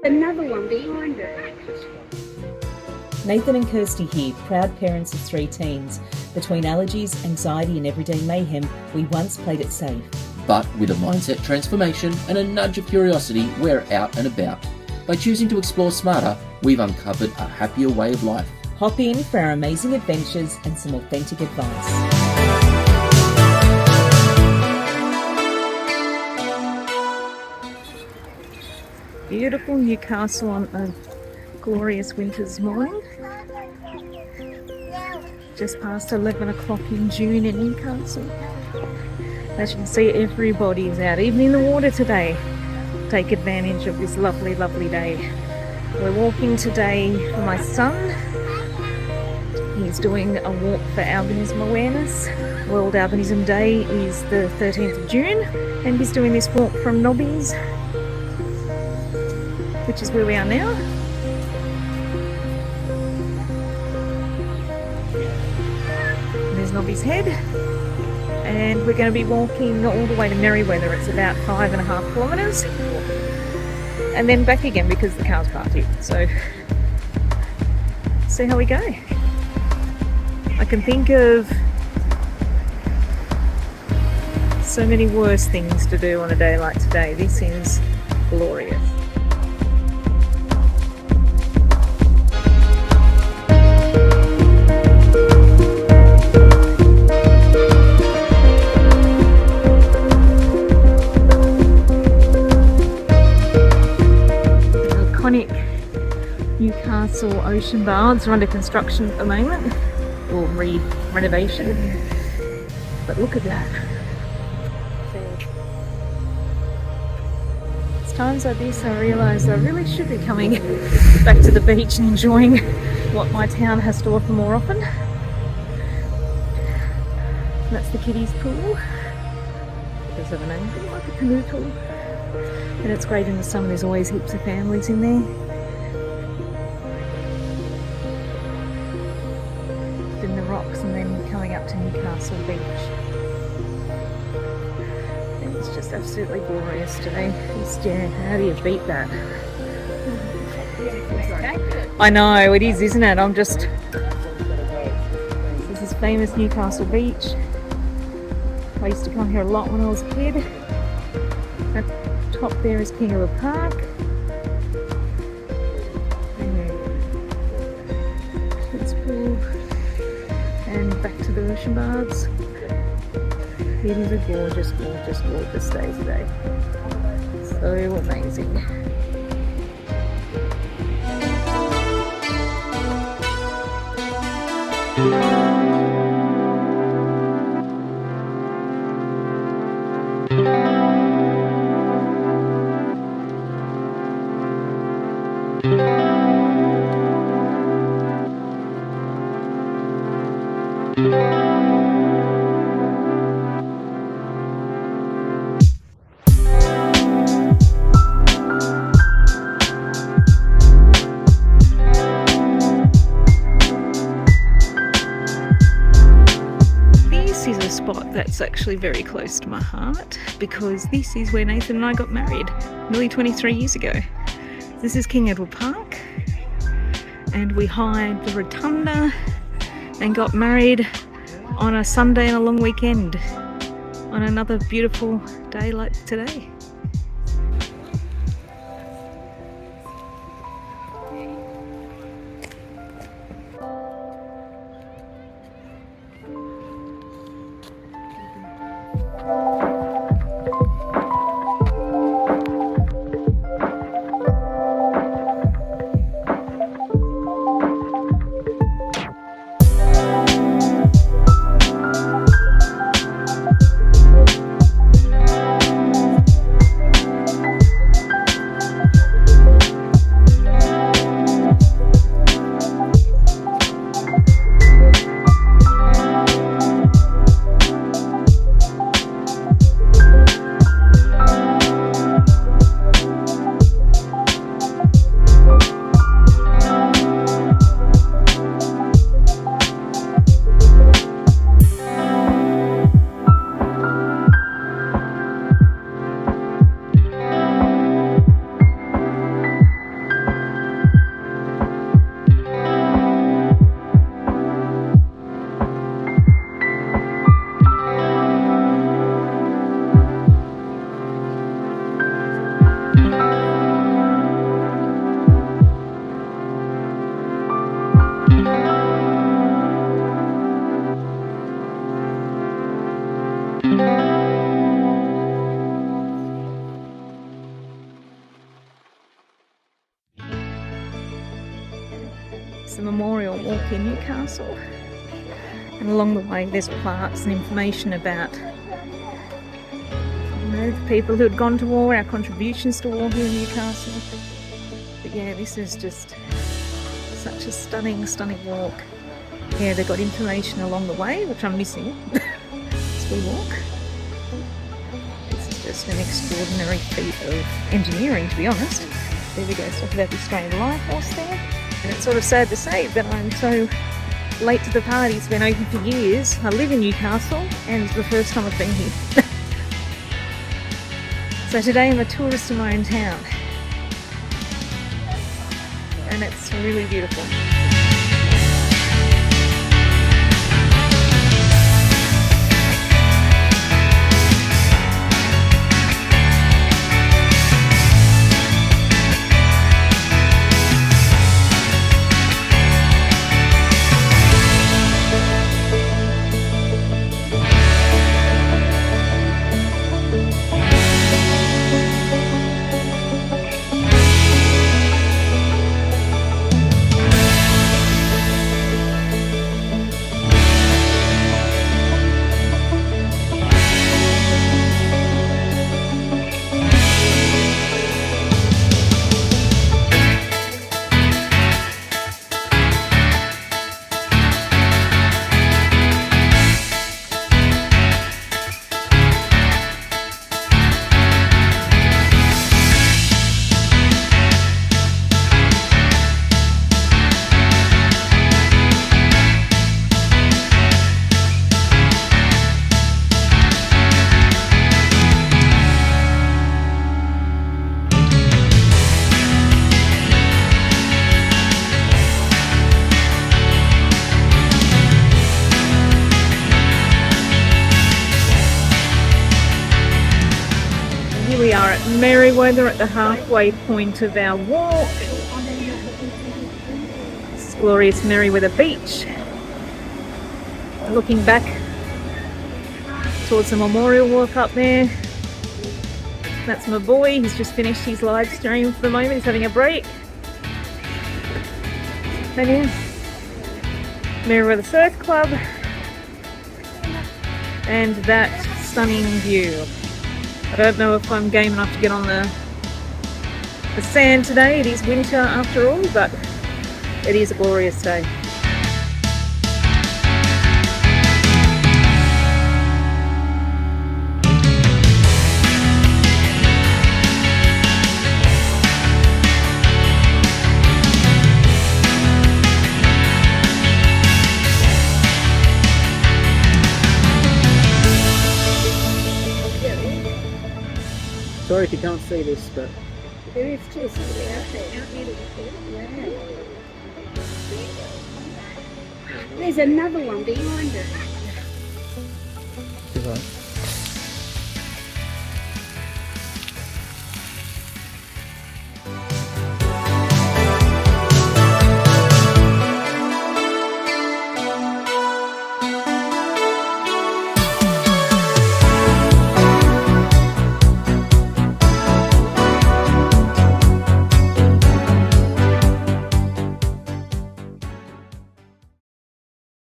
another one behind it. Nathan and Kirsty here, proud parents of 3 teens. Between allergies, anxiety and everyday mayhem, we once played it safe. But with a mindset transformation and a nudge of curiosity, we're out and about. By choosing to explore smarter, we've uncovered a happier way of life. Hop in for our amazing adventures and some authentic advice. Beautiful Newcastle on a glorious winter's morning. Just past 11 o'clock in June in Newcastle. As you can see, everybody is out, even in the water today. Take advantage of this lovely, lovely day. We're walking today for my son. He's doing a walk for Albinism Awareness. World Albinism Day is the 13th of June, and he's doing this walk from Nobbys, which is where we are now. There's Nobbys Head, and we're going to be walking all the way to Meriwether. It's about 5.5 kilometres, and then back again because the car's parked here. So, see how we go. I can think of so many worse things to do on a day like today. This is glorious. Newcastle Ocean Baths are under construction at the moment, or renovation. But look at that. It's times like this I realise I really should be coming back to the beach and enjoying what my town has to offer more often. That's the kiddies pool. Because of an angle, like a canoe pool. And it's great in the summer, there's always heaps of families in there. In the rocks and then coming up to Newcastle Beach. And it's just absolutely glorious today. How do you beat that? I know, it is, isn't it? This is famous Newcastle Beach. I used to come here a lot when I was a kid. At the top there is King of the Park. Kids pool. And back to the ocean baths. It is a gorgeous, gorgeous, gorgeous day today. So amazing. That's actually very close to my heart because this is where Nathan and I got married nearly 23 years ago. This is King Edward Park, and we hired the rotunda and got married on a Sunday and a long weekend on another beautiful day like today. Albinism Memorial Walk in Newcastle. And along the way there's plaques and information about the people who had gone to war, our contributions to war here in Newcastle. But yeah, this is just such a stunning walk. Yeah, they got information along the way, which I'm missing as we walk. This is just an extraordinary feat of engineering, to be honest. There we go, stuff about the Australian Life Force there. And it's sort of sad to say, but I'm so late to the party. It's been open for years. I live in Newcastle, and it's the first time I've been here. So today I'm a tourist in my own town. And it's really beautiful. Here we are at Meriwether at the halfway point of our walk. It's glorious Merewether Beach. Looking back towards the memorial walk up there. That's my boy, he's just finished his live stream for the moment, he's having a break. And yeah, Meriwether Surf Club. And that stunning view. I don't know if I'm game enough to get on the sand today. It is winter after all, but it is a glorious day. Sorry if you can't see this, but There is just out there. Yeah. There's another one behind it. it's like